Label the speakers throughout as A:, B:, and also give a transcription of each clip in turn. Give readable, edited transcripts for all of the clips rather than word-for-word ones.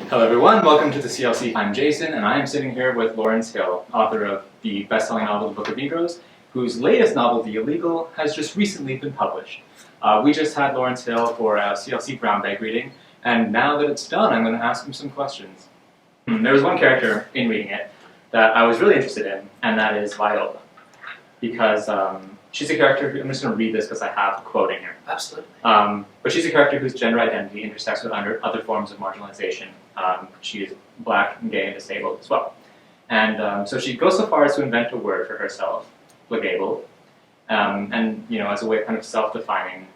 A: Hello everyone, welcome to the CLC. I'm Jason, and I am sitting here with Lawrence Hill, author of the best-selling novel The Book of Negroes, whose latest novel, The Illegal, has just recently been published. We just had Lawrence Hill for a CLC Brown Bag reading, and now that it's done, I'm going to ask him some questions. There was one character in reading it that I was really interested in, and that is Viola. Because she's a character who, I'm just going to read this because I have a quote in here.
B: Absolutely.
A: But she's a character whose gender identity intersects with other forms of marginalization. She is black, and gay, and disabled as well. And so she goes so far as to invent a word for herself, blagabled, and as a way of kind of self-defining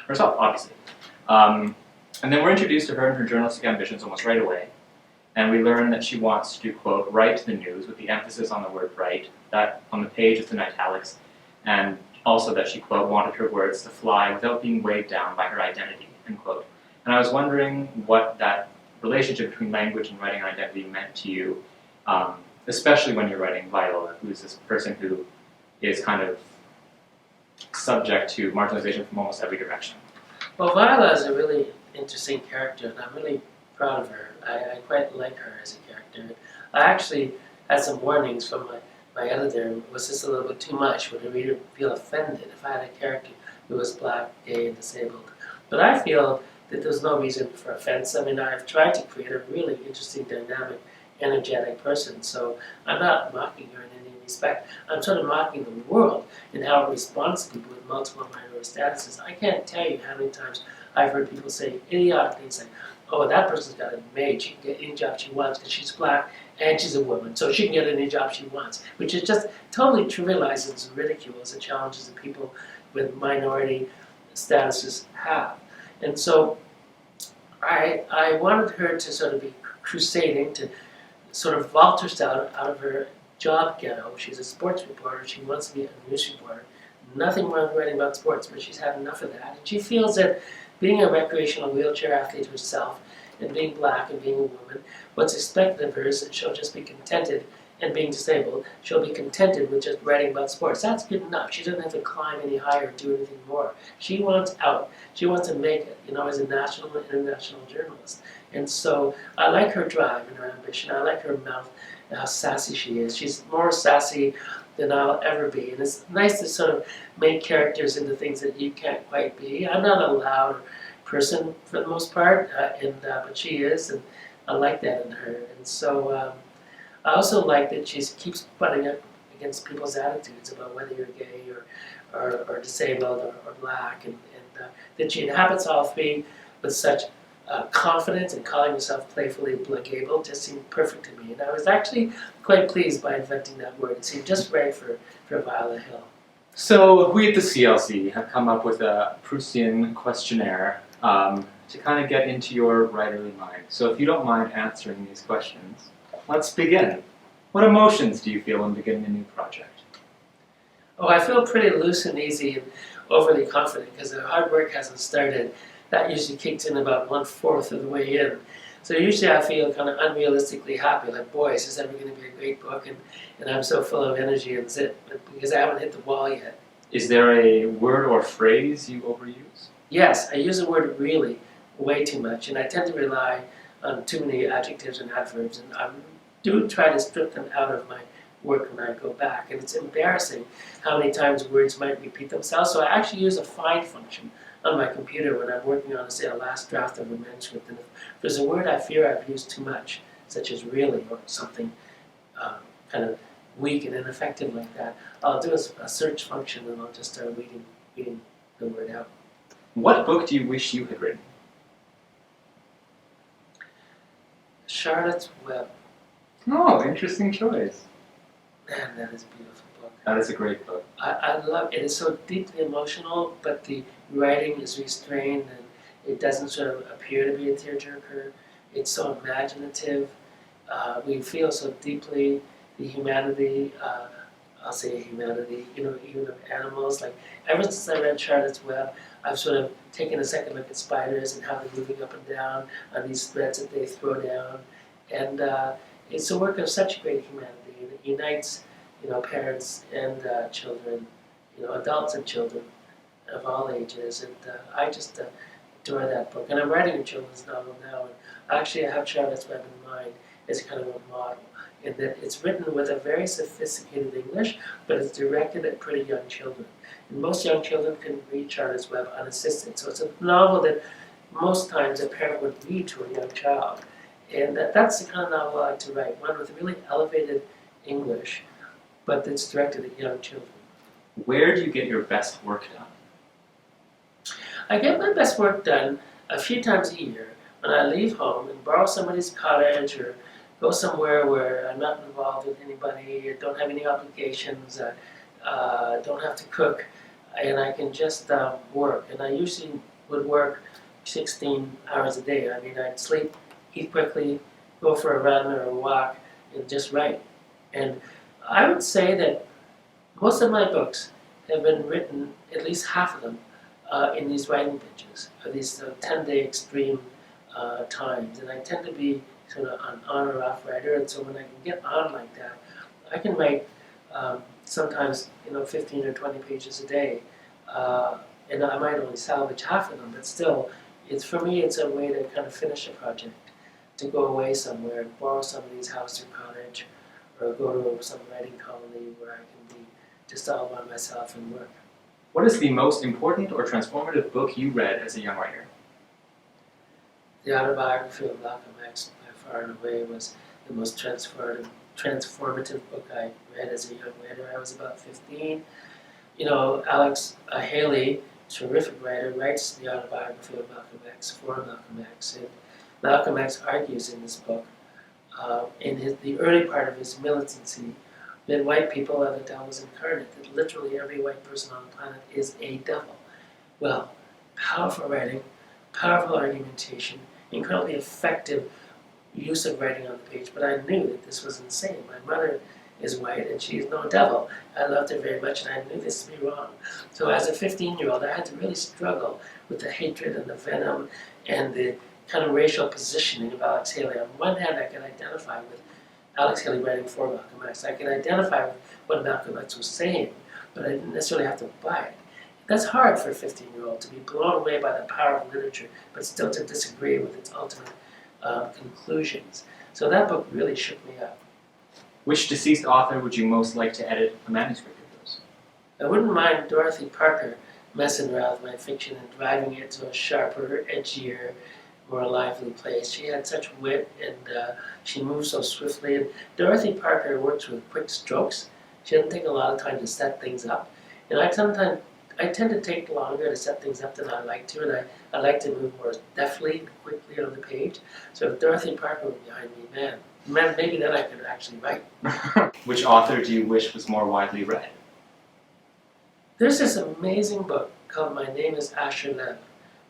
A: herself, obviously. And then we're introduced to her and her journalistic ambitions almost right away. And we learn that she wants to, quote, write the news with the emphasis on the word write. That on the page is in italics. And also that she, quote, wanted her words to fly without being weighed down by her identity, end quote. And I was wondering what that relationship between language and writing identity meant to you, especially when you're writing Viola, who's this person who is kind of subject to marginalization from almost every direction.
B: Well, Viola is a really interesting character, and I'm really proud of her. I quite like her as a character. I actually had some warnings from my editor. Was this a little bit too much? Would the reader feel offended if I had a character who was black, gay, and disabled? But I feel that there's no reason for offense. I mean, I've tried to create a really interesting, dynamic, energetic person, so I'm not mocking her in any respect. I'm sort of mocking the world and how it responds to people with multiple minority statuses. I can't tell you how many times I've heard people say idiotic things like, oh, that person's got a maid, she can get any job she wants because she's black and she's a woman, so she can get any job she wants, which is just totally trivializes and ridicules the challenges that people with minority statuses have. And so I wanted her to sort of be crusading, to sort of vault herself out of her job ghetto. She's a sports reporter, she wants to be a news reporter. Nothing more than writing about sports, but she's had enough of that. And she feels that being a recreational wheelchair athlete herself, and being black and being a woman, what's expected of her is that she'll just be contented, and being disabled, she'll be contented with just writing about sports. That's good enough. She doesn't have to climb any higher or do anything more. She wants out. She wants to make it, as a national and international journalist. And so I like her drive and her ambition. I like her mouth and how sassy she is. She's more sassy than I'll ever be. And it's nice to sort of make characters into things that you can't quite be. I'm not a loud person for the most part, but she is, and I like that in her. And so I also like that she keeps butting up against people's attitudes about whether you're gay or disabled or black, and that she inhabits all three with such confidence, and calling herself playfully blagabled just seemed perfect to me. And I was actually quite pleased by inventing that word. It seemed just right for Viola Hill.
A: So we at the CLC have come up with a Proustian questionnaire to kind of get into your writerly mind. So if you don't mind answering these questions, let's begin. What emotions do you feel when beginning a new project?
B: Oh, I feel pretty loose and easy and overly confident because the hard work hasn't started. That usually kicks in about 1/4 of the way in. So usually I feel kind of unrealistically happy, like, boy, is this ever going to be a great book? And I'm so full of energy and zip because I haven't hit the wall yet.
A: Is there a word or phrase you overuse?
B: Yes, I use the word really way too much, and I tend to rely on too many adjectives and adverbs, and I do try to strip them out of my work when I go back. And it's embarrassing how many times words might repeat themselves, so I actually use a find function on my computer when I'm working on, say, a last draft of a manuscript. And if there's a word I fear I've used too much, such as really, or something kind of weak and ineffective like that, I'll do a search function and I'll just start reading the word out.
A: What book do you wish you had written?
B: Charlotte's Web.
A: Oh, interesting choice.
B: Man, that is a beautiful book.
A: That is a great book.
B: I love it. It's so deeply emotional, but the writing is restrained and it doesn't sort of appear to be a tearjerker. It's so imaginative. We feel so deeply the humanity, I'll say humanity, even of animals. Like, ever since I read Charlotte's Web, I've sort of taken a second look at spiders and how they're moving up and down on these threads that they throw down. And it's a work of such great humanity. And it unites, parents and children, adults and children of all ages. And I just adore that book. And I'm writing a children's novel now, and actually I have Charlotte's Web in mind as kind of a model, in that it's written with a very sophisticated English, but it's directed at pretty young children. And most young children can read Charlotte's Web unassisted, so it's a novel that most times a parent would read to a young child. And that's the kind of novel I like to write, one with really elevated English, but that's directed at young children.
A: Where do you get your best work done?
B: I get my best work done a few times a year when I leave home and borrow somebody's cottage or go somewhere where I'm not involved with anybody, don't have any obligations, don't have to cook, and I can just work. And I usually would work 16 hours a day. I mean, I'd sleep, eat quickly, go for a run or a walk, and just write. And I would say that most of my books have been written, at least half of them, in these writing binges, or these 10-day extreme times. And I tend to be sort of an on or off writer, and so when I can get on like that, I can write sometimes 15 or 20 pages a day, and I might only salvage half of them, but still, for me it's a way to kind of finish a project, to go away somewhere and borrow somebody's house or cottage, or go to some writing colony where I can be just all by myself and work.
A: What is the most important or transformative book you read as a young writer?
B: The autobiography of Malcolm X, by far and away, was the most transformative book I read as a young writer. I was about 15. Alex Haley, terrific writer, writes the autobiography of Malcolm X for Malcolm X. And Malcolm X argues in this book, in the early part of his militancy, that white people are the devils incarnate, that literally every white person on the planet is a devil. Well, powerful writing, powerful argumentation, incredibly effective use of writing on the page, but I knew that this was insane. My mother is white and she is no devil. I loved her very much and I knew this to be wrong. So as a 15-year-old, I had to really struggle with the hatred and the venom and the kind of racial positioning of Alex Haley. On one hand, I could identify with Alex Haley writing for Malcolm X. I could identify with what Malcolm X was saying, but I didn't necessarily have to buy it. That's hard for a 15-year-old, to be blown away by the power of literature, but still to disagree with its ultimate conclusions. So that book really shook me up.
A: Which deceased author would you most like to edit a manuscript of yours?
B: I wouldn't mind Dorothy Parker messing around with my fiction and driving it to a sharper, edgier, more lively place. She had such wit and she moved so swiftly. And Dorothy Parker works with quick strokes. She doesn't take a lot of time to set things up. And I tend to take longer to set things up than I like to, and I like to move more deftly and quickly on the page. So if Dorothy Parker were behind me, man, maybe then I could actually write.
A: Which author do you wish was more widely read?
B: There's this amazing book called My Name is Asher Lev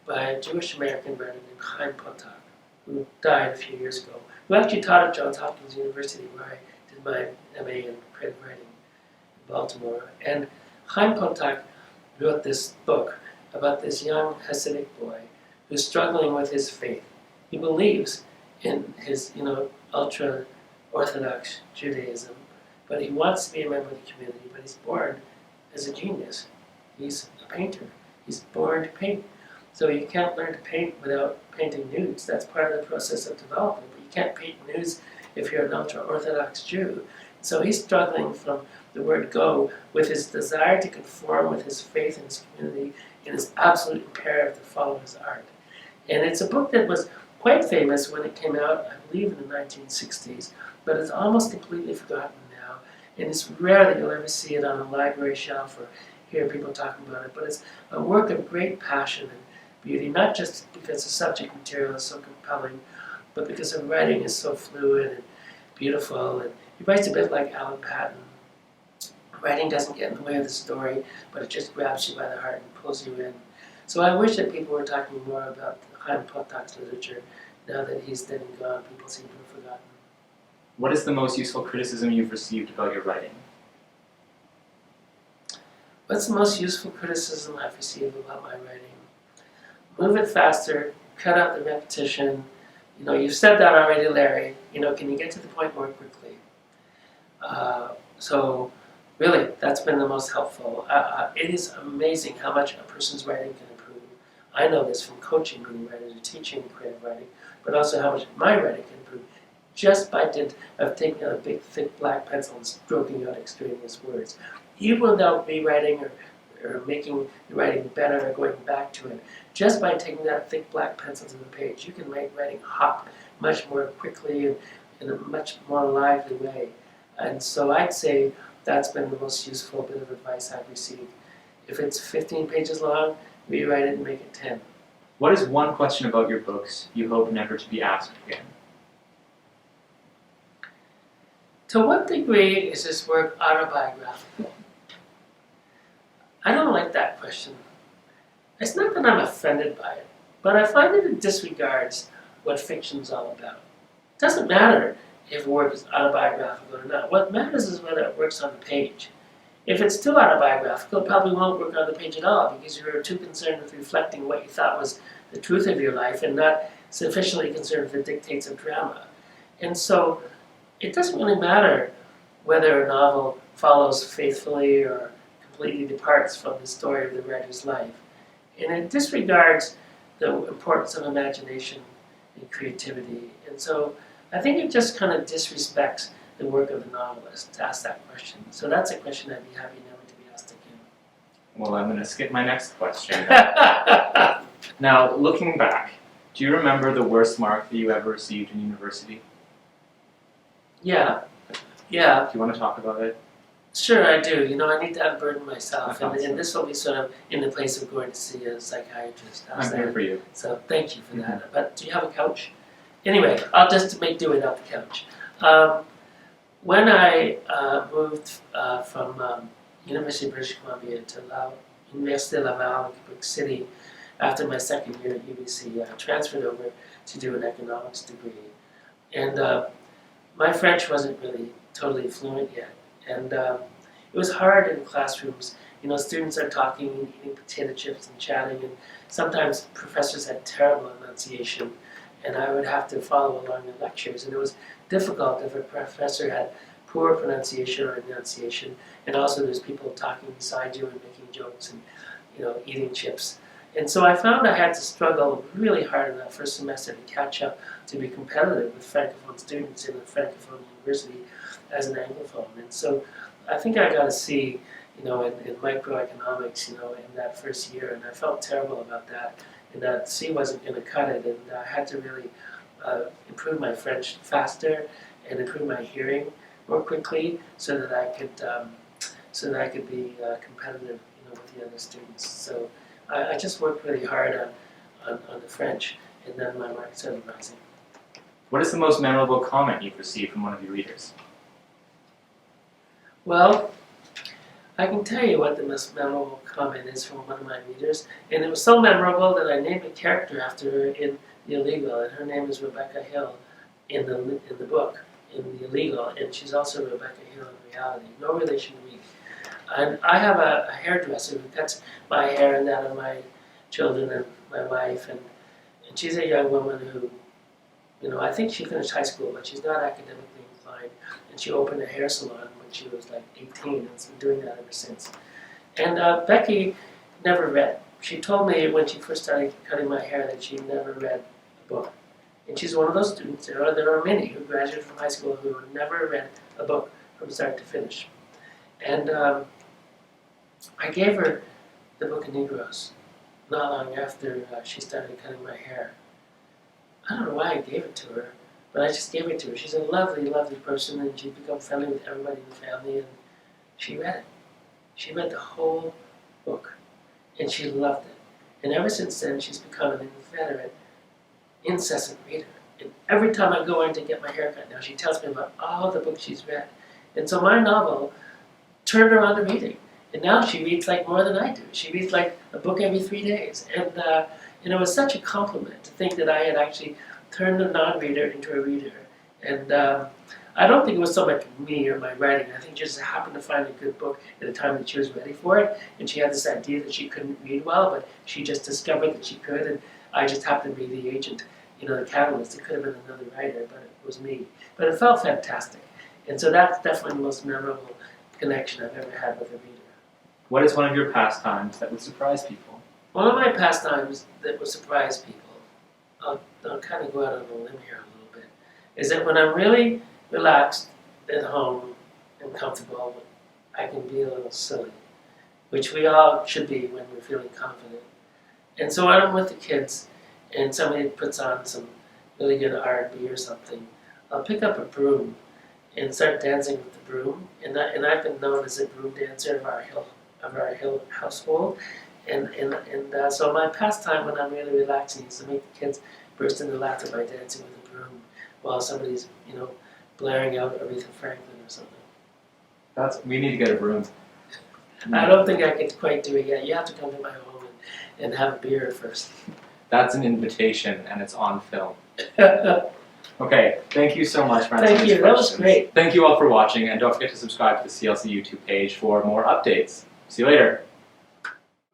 B: by a Jewish American writer named Chaim Potok, who died a few years ago, who actually taught at Johns Hopkins University, where I did my MA in creative writing in Baltimore. And Chaim Potok wrote this book about this young Hasidic boy who's struggling with his faith. He believes in his, ultra-Orthodox Judaism, but he wants to be a member of the community, but he's born as a genius. He's a painter. He's born to paint. So you can't learn to paint without painting nudes. That's part of the process of development, but you can't paint nudes if you're an ultra-Orthodox Jew. So he's struggling from the word go with his desire to conform with his faith in his community and his absolute imperative to follow his art. And it's a book that was quite famous when it came out, I believe in the 1960s, but it's almost completely forgotten now. And it's rare that you'll ever see it on a library shelf or hear people talking about it, but it's a work of great passion and beauty, not just because the subject material is so compelling, but because the writing is so fluid and beautiful. And he writes a bit like Alan Patton. Writing doesn't get in the way of the story, but it just grabs you by the heart and pulls you in. So I wish that people were talking more about Chaim Potok's literature. Now that he's dead and gone, people seem to have forgotten.
A: What is the most useful criticism you've received about your writing?
B: What's the most useful criticism I've received about my writing? Move it faster, cut out the repetition. You've said that already, Larry. Can you get to the point more quickly? So really, that's been the most helpful. It is amazing how much a person's writing can improve I know this from coaching many writers or teaching creative writing, but also how much my writing can improve just by dint of taking out a big, thick black pencil and stroking out extraneous words. Even without rewriting or making the writing better or going back to it, just by taking that thick black pencil to the page, you can make writing hop much more quickly and in a much more lively way. And so I'd say that's been the most useful bit of advice I've received. If it's 15 pages long, rewrite it and make it 10.
A: What is one question about your books you hope never to be asked again?
B: To what degree is this work autobiographical? I don't like that question. It's not that I'm offended by it, but I find that it disregards what fiction's all about. It doesn't matter if a work is autobiographical or not. What matters is whether it works on the page. If it's too autobiographical, it probably won't work on the page at all because you're too concerned with reflecting what you thought was the truth of your life and not sufficiently concerned with the dictates of drama. And so it doesn't really matter whether a novel follows faithfully or completely departs from the story of the writer's life. And it disregards the importance of imagination and creativity. And so I think it just kind of disrespects the work of the novelist to ask that question. So that's a question I'd be happy never to be asked again.
A: Well, I'm going to skip my next question. Now, looking back, do you remember the worst mark that you ever received in university?
B: Yeah.
A: Do you want to talk about it?
B: Sure, I do. I need to unburden myself,
A: Awesome.
B: and this will be sort of in the place of going to see a psychiatrist. How's
A: I'm here
B: that?
A: for you.
B: So thank you for that. But do you have a couch? Anyway, I'll just make do without the couch. When I moved from University of British Columbia to Université Laval in Quebec City after my second year at UBC, I transferred over to do an economics degree. And my French wasn't really totally fluent yet. And it was hard in classrooms. Students are talking and eating potato chips and chatting, and sometimes professors had terrible enunciation, and I would have to follow along the lectures. And it was difficult if a professor had poor pronunciation or enunciation, and also there's people talking beside you and making jokes and eating chips. And so I found I had to struggle really hard in that first semester to catch up, to be competitive with Francophone students in a Francophone university as an Anglophone. And so I think I got a C, in microeconomics, in that first year, and I felt terrible about that. And that C wasn't going to cut it, and I had to really improve my French faster and improve my hearing more quickly so that I could be competitive, with the other students. So I just worked really hard on the French, and then my marks started rising.
A: What is the most memorable comment you've received from one of your readers?
B: Well, I can tell you what the most memorable comment is from one of my readers, and it was so memorable that I named a character after her in The Illegal, and her name is Rebecca Hill in the book, in The Illegal, and she's also Rebecca Hill in reality, no relation to me. And I have a hairdresser who cuts my hair and that of my children and my wife, and she's a young woman who, I think she finished high school, but she's not academically inclined, and she opened a hair salon when she was like 18, and has been doing that ever since. And Becky never read. She told me when she first started cutting my hair that she never read a book. And she's one of those students, there are many who graduated from high school who never read a book from start to finish. And I gave her the Book of Negroes not long after she started cutting my hair. I don't know why I gave it to her, but I just gave it to her. She's a lovely, lovely person, and she's become friendly with everybody in the family, and she read it. She read the whole book, and she loved it. And ever since then, she's become an inveterate, incessant reader. And every time I go in to get my haircut now, she tells me about all the books she's read. And so my novel turned her on to reading. And now she reads like more than I do. She reads like a book every 3 days. And it was such a compliment to think that I had actually turned a non-reader into a reader. And I don't think it was so much me or my writing. I think she just happened to find a good book at a time that she was ready for it. And she had this idea that she couldn't read well, but she just discovered that she could. And I just happened to be the agent, the catalyst. It could have been another writer, but it was me. But it felt fantastic. And so that's definitely the most memorable connection I've ever had with a reader.
A: What is one of your pastimes that would surprise people?
B: One of my pastimes that will surprise people, I'll kind of go out on a limb here a little bit, is that when I'm really relaxed at home and comfortable, I can be a little silly, which we all should be when we're feeling confident. And so when I'm with the kids and somebody puts on some really good R&B or something, I'll pick up a broom and start dancing with the broom. And I've been known as a broom dancer of our hill household. So my pastime when I'm really relaxing is to make the kids burst into laughter by dancing with a broom while somebody's, blaring out Aretha Franklin or something.
A: We need to get a broom.
B: I don't think I can quite do it yet. You have to come to my home and have a beer first.
A: That's an invitation, and it's on film. Okay, thank you so much for answering
B: Thank
A: these
B: you, that was
A: questions.
B: great.
A: Thank you all for watching, and don't forget to subscribe to the CLC YouTube page for more updates. See you later.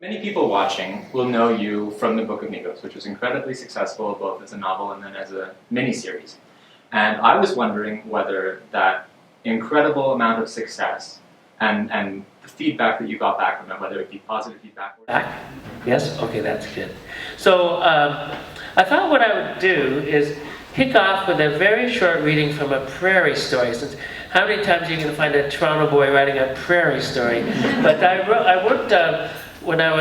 A: Many people watching will know you from the Book of Migos, which was incredibly successful both as a novel and then as a miniseries. And I was wondering whether that incredible amount of success and the feedback that you got back from it, whether it be positive feedback or
B: Back? Yes? Okay, that's good. So I thought what I would do is kick off with a very short reading from a prairie story. Since how many times are you going to find a Toronto boy writing a prairie story? But I worked when I was